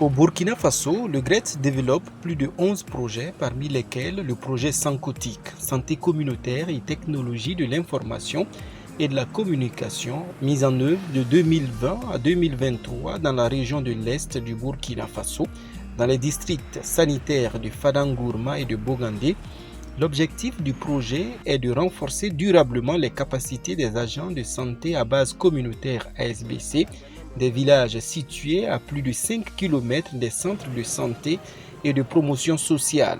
Au Burkina Faso, le GRET développe plus de 11 projets, parmi lesquels le projet Sankotik, santé communautaire et technologie de l'information et de la communication, mis en œuvre de 2020 à 2023 dans la région de l'Est du Burkina Faso, dans les districts sanitaires de Fadangourma et de Bogandé. L'objectif du projet est de renforcer durablement les capacités des agents de santé à base communautaire ASBC des villages situés à plus de 5 km des centres de santé et de promotion sociale.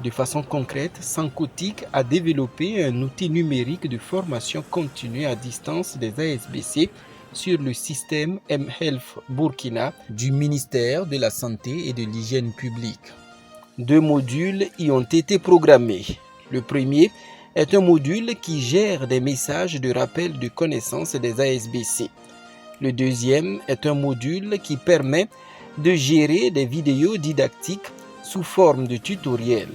De façon concrète, Sankotik a développé un outil numérique de formation continue à distance des ASBC sur le système mHealth Burkina du ministère de la Santé et de l'Hygiène publique. 2 modules y ont été programmés. Le premier est un module qui gère des messages de rappel de connaissances des ASBC. Le deuxième est un module qui permet de gérer des vidéos didactiques sous forme de tutoriels.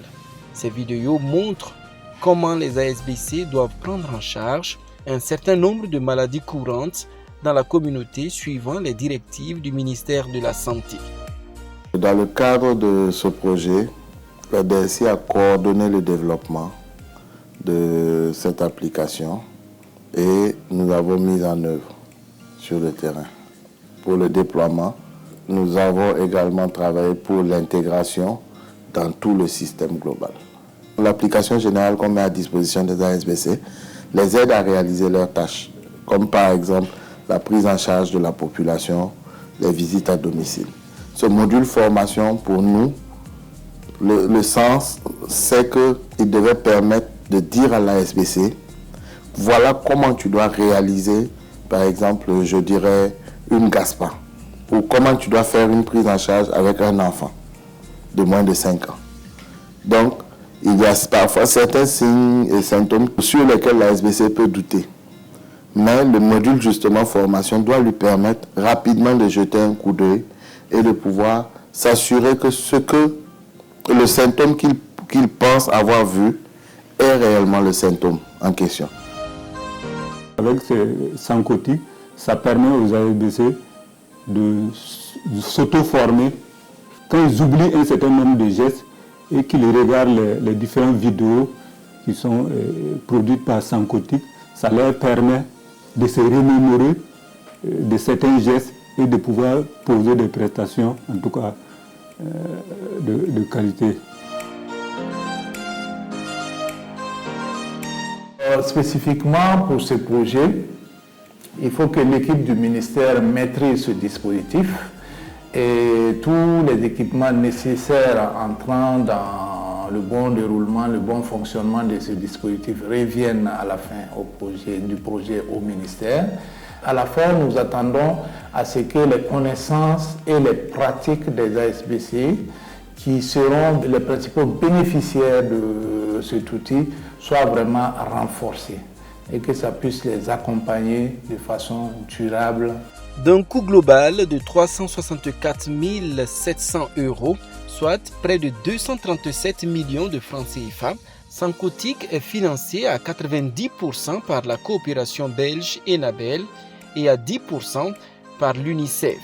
Ces vidéos montrent comment les ASBC doivent prendre en charge un certain nombre de maladies courantes dans la communauté suivant les directives du ministère de la Santé. Dans le cadre de ce projet, la DSI a coordonné le développement de cette application et nous avons mis en œuvre sur le terrain. Pour le déploiement, nous avons également travaillé pour l'intégration dans tout le système global. L'application générale qu'on met à disposition des ASBC les aide à réaliser leurs tâches, comme par exemple la prise en charge de la population, les visites à domicile. Ce module formation, pour nous, le sens, c'est qu'il devait permettre de dire à l'ASBC, voilà comment tu dois réaliser, par exemple, je dirais, une GASPA, ou comment tu dois faire une prise en charge avec un enfant de moins de 5 ans. Donc, il y a parfois certains signes et symptômes sur lesquels l'ASBC peut douter. Mais le module justement formation doit lui permettre rapidement de jeter un coup d'œil et de pouvoir s'assurer que le symptôme qu'il pense avoir vu est réellement le symptôme en question. Avec Sankotik, ça permet aux ASBC de s'auto-former quand ils oublient un certain nombre de gestes et qu'ils regardent les différentes vidéos qui sont produites par Sankotik. Ça leur permet de se remémorer de certains gestes et de pouvoir poser des prestations, en tout cas de qualité. Spécifiquement pour ce projet, il faut que l'équipe du ministère maîtrise ce dispositif et tous les équipements nécessaires entrant dans le bon déroulement, le bon fonctionnement de ce dispositif reviennent à la fin du projet au ministère. À la fin, nous attendons à ce que les connaissances et les pratiques des ASBC, qui seront les principaux bénéficiaires de cet outil, soient vraiment renforcées et que ça puisse les accompagner de façon durable. D'un coût global de 364 700 €, soit près de 237 millions de francs CFA, Sankotik est financé à 90% par la coopération belge Enabel et à 10% par l'UNICEF.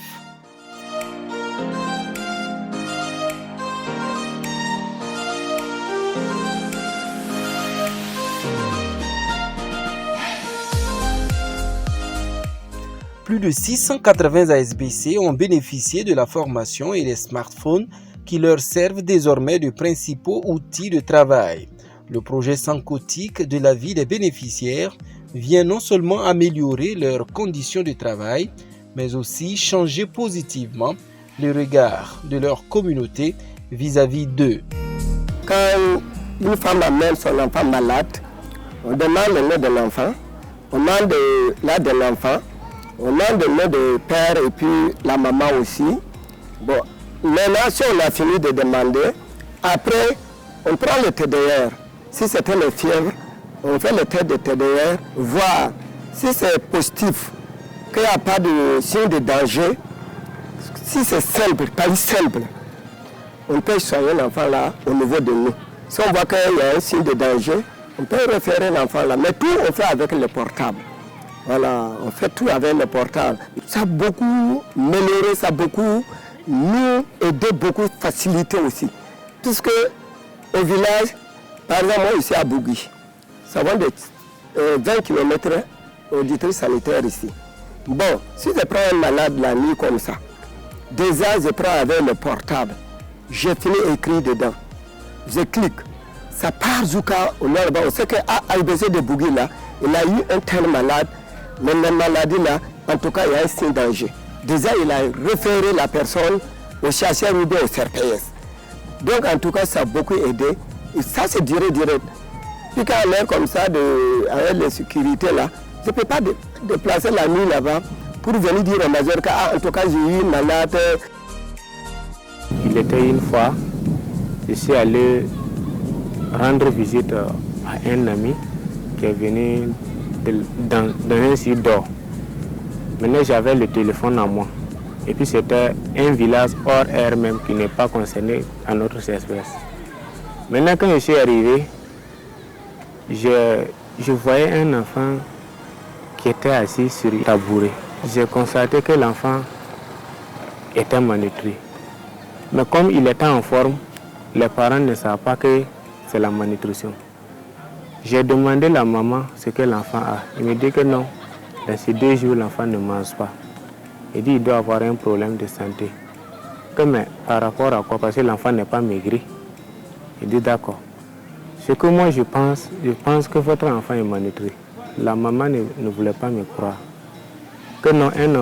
Plus de 680 ASBC ont bénéficié de la formation et des smartphones qui leur servent désormais de principaux outils de travail. Le projet Sankotik de la vie des bénéficiaires vient non seulement améliorer leurs conditions de travail, mais aussi changer positivement le regard de leur communauté vis-à-vis d'eux. Quand une femme amène son enfant malade, on demande le nom de l'enfant, on demande l'âge de l'enfant, on demande le nom du père et puis la maman aussi. Bon, maintenant, si on a fini de demander, après, on prend le TDR. Si c'était le fièvre, on fait le test de TDR, voir si c'est positif, qu'il n'y a pas de signe de danger. Si c'est simple, pas simple, on peut soigner l'enfant là au niveau de nous. Si on voit qu'il y a un signe de danger, on peut référer l'enfant là. Mais tout, on fait avec le portable. Voilà, on fait tout avec le portable. Ça a beaucoup amélioré, ça a beaucoup nous aider beaucoup, faciliter aussi. Puisque au village, par exemple, moi ici à Bougui, ça va de 20 km au district sanitaire ici. Bon, si je prends un malade la nuit comme ça, déjà je prends avec le portable, j'ai fini écrit dedans, je clique, ça part jusqu'à au nord. On sait qu'à ABC de Bougui là, il a eu un tel malade, mais la maladie là, en tout cas il y a un signe danger. Déjà il a référé la personne au chercheur ou bien au CRPS. Donc en tout cas ça a beaucoup aidé, et ça c'est direct. Puis quand on est comme ça, avec les sécurités là, je ne peux pas déplacer la nuit là-bas pour venir dire au major qu'en tout cas j'ai eu une malade. Il était une fois, je suis allé rendre visite à un ami qui est venu dans un site d'or. Maintenant j'avais le téléphone à moi. Et puis c'était un village hors air même qui n'est pas concerné à notre CSPS. Maintenant quand je suis arrivé, je voyais un enfant qui était assis sur un tabouret. J'ai constaté que l'enfant était malnutri. Mais comme il était en forme, les parents ne savent pas que c'est la malnutrition. J'ai demandé à la maman ce que l'enfant a. Il me dit que non, dans ces 2 jours, l'enfant ne mange pas. Il dit qu'il doit avoir un problème de santé. Mais par rapport à quoi? Parce que l'enfant n'est pas maigri. Il dit d'accord. Ce que moi je pense que votre enfant est malnutri. La maman ne voulait pas me croire. Que non, un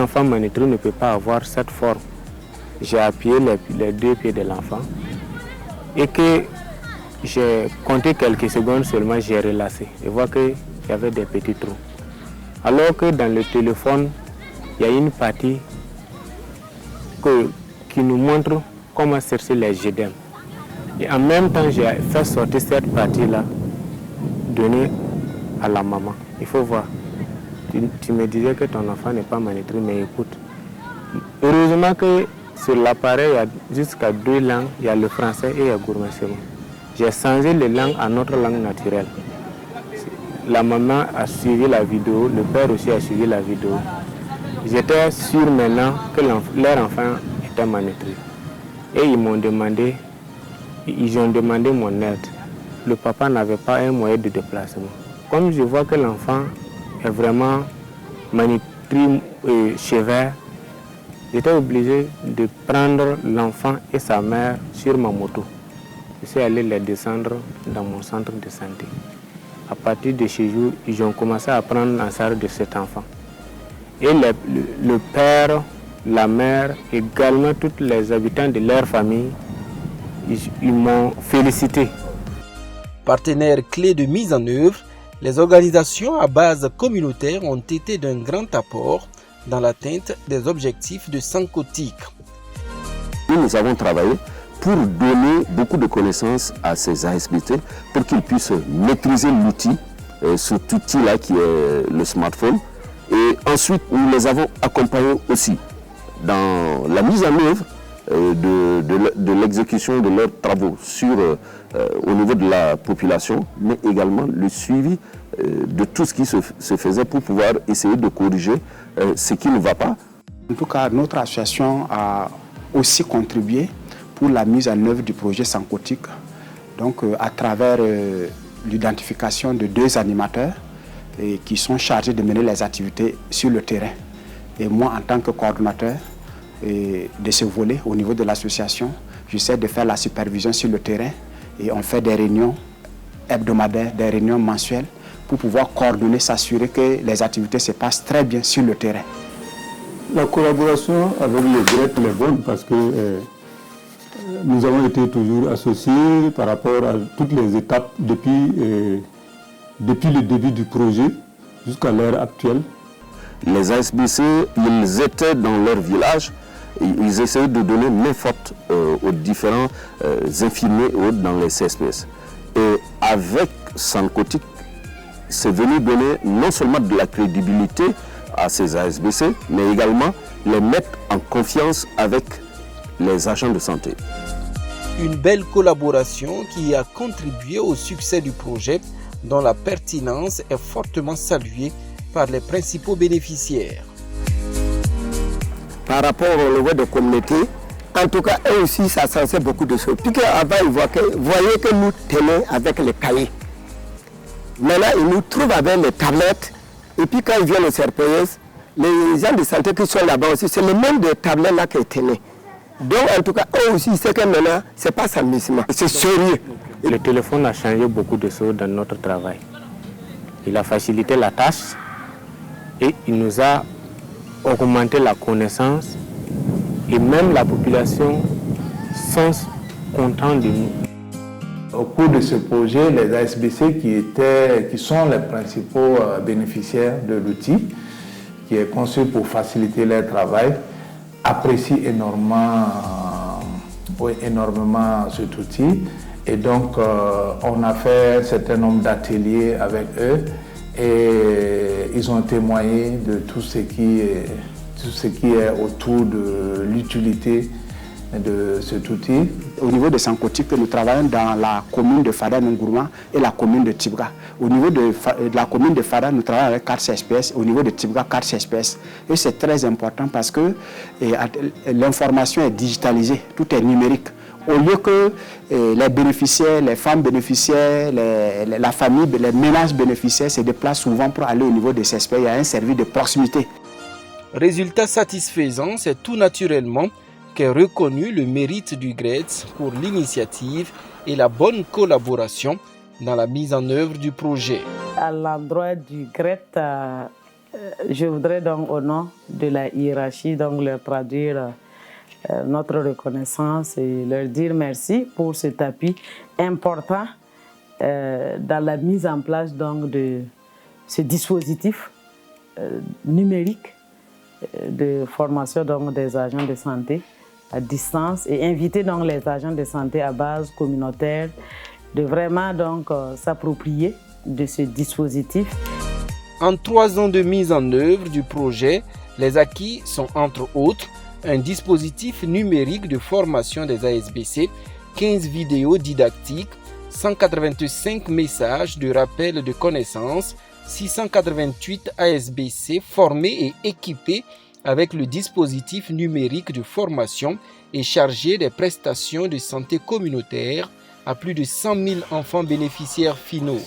enfant malnutri ne peut pas avoir cette forme. J'ai appuyé les 2 pieds de l'enfant et que j'ai compté quelques secondes seulement, j'ai relâché. Je vois qu'il y avait des petits trous. Alors que dans le téléphone, il y a une partie qui nous montre comment chercher les GDM. Et en même temps, j'ai fait sortir cette partie-là, donnée à la maman. Il faut voir. Tu me disais que ton enfant n'est pas malnutri, mais écoute. Heureusement que sur l'appareil, il y a jusqu'à 2 langues. Il y a le français et il y a gourmandisme. J'ai changé les langues à notre langue naturelle. La maman a suivi la vidéo, le père aussi a suivi la vidéo. J'étais sûr maintenant que leur enfant était malnutri. Et ils ont demandé mon aide. Le papa n'avait pas un moyen de déplacement. Comme je vois que l'enfant est vraiment malnutri et sévère, j'étais obligé de prendre l'enfant et sa mère sur ma moto. Je suis allé les descendre dans mon centre de santé. À partir de ce jour, ils ont commencé à prendre en charge de cet enfant. Et le père, la mère, également tous les habitants de leur famille, ils m'ont félicité. Partenaires clés de mise en œuvre, les organisations à base communautaire ont été d'un grand apport dans l'atteinte des objectifs de Sankotik. Nous avons travaillé pour donner beaucoup de connaissances à ces ASBT pour qu'ils puissent maîtriser l'outil, cet outil-là qui est le smartphone. Et ensuite, nous les avons accompagnés aussi dans la mise en œuvre de l'exécution de leurs travaux au niveau de la population, mais également le suivi de tout ce qui se faisait pour pouvoir essayer de corriger ce qui ne va pas. En tout cas, notre association a aussi contribué pour la mise en œuvre du projet Sankotik, donc à travers l'identification de 2 animateurs qui sont chargés de mener les activités sur le terrain. Et moi, en tant que coordonnateur de ce volet au niveau de l'association, j'essaie de faire la supervision sur le terrain et on fait des réunions hebdomadaires, des réunions mensuelles pour pouvoir coordonner, s'assurer que les activités se passent très bien sur le terrain. La collaboration avec le GRET est bonne parce que nous avons été toujours associés par rapport à toutes les étapes depuis le début du projet jusqu'à l'heure actuelle. Les ASBC, ils étaient dans leur village, ils essayaient de donner main forte aux différents infirmiers et autres dans les CSPS. Et avec Sankotik, c'est venu donner non seulement de la crédibilité à ces ASBC, mais également les mettre en confiance avec les agents de santé. Une belle collaboration qui a contribué au succès du projet, dont la pertinence est fortement saluée par les principaux bénéficiaires. par rapport au niveau des communautés. En tout cas, eux aussi, ça sensait beaucoup de choses. Puis qu'avant, ils voyaient que nous tenons avec les cahiers. Maintenant, ils nous trouvent avec les tablettes. Et puis quand ils viennent au CRPS, les gens de santé qui sont là-bas aussi, c'est le même des tablettes là qu'ils tenaient. Donc en tout cas, eux aussi, c'est que maintenant, ce n'est pas s'amusement, c'est sérieux. Le téléphone a changé beaucoup de choses dans notre travail. Il a facilité la tâche et il nous a augmenté la connaissance et même la population sont contents de nous. Au cours de ce projet, les ASBC qui sont les principaux bénéficiaires de l'outil, qui est conçu pour faciliter leur travail, apprécient énormément cet outil. Et donc, on a fait un certain nombre d'ateliers avec eux et ils ont témoigné de tout ce qui est autour de l'utilité de cet outil. Au niveau de Sankotik, nous travaillons dans la commune de Fada Ngourma et la commune de Tibga. Au niveau de la commune de Fada, nous travaillons avec 4 CSPS, au niveau de Tibga, 4 CSPS. Et c'est très important parce que l'information est digitalisée, tout est numérique. Au lieu que les bénéficiaires, les femmes bénéficiaires, la famille, les ménages bénéficiaires se déplacent souvent pour aller au niveau des CSPS. Il y a un service de proximité. Résultat satisfaisant, c'est tout naturellement qu'est reconnu le mérite du GRETS pour l'initiative et la bonne collaboration dans la mise en œuvre du projet. À l'endroit du GRETS, je voudrais donc au nom de la hiérarchie donc leur traduire notre reconnaissance et leur dire merci pour cet appui important dans la mise en place donc de ce dispositif numérique de formation donc des agents de santé à distance et inviter donc les agents de santé à base communautaire de vraiment donc s'approprier de ce dispositif. En 3 ans de mise en œuvre du projet, les acquis sont entre autres un dispositif numérique de formation des ASBC, 15 vidéos didactiques, 185 messages de rappel de connaissances, 688 ASBC formés et équipés avec le dispositif numérique de formation et chargés des prestations de santé communautaire à plus de 100 000 enfants bénéficiaires finaux.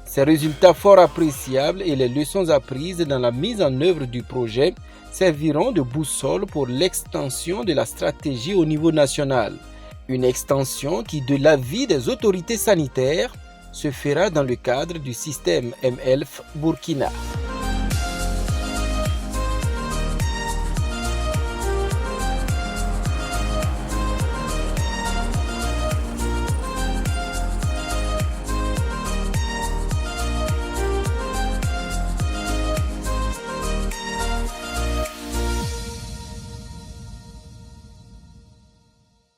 Ces résultats fort appréciables et les leçons apprises dans la mise en œuvre du projet serviront de boussole pour l'extension de la stratégie au niveau national. Une extension qui, de l'avis des autorités sanitaires, se fera dans le cadre du système mHealth Burkina.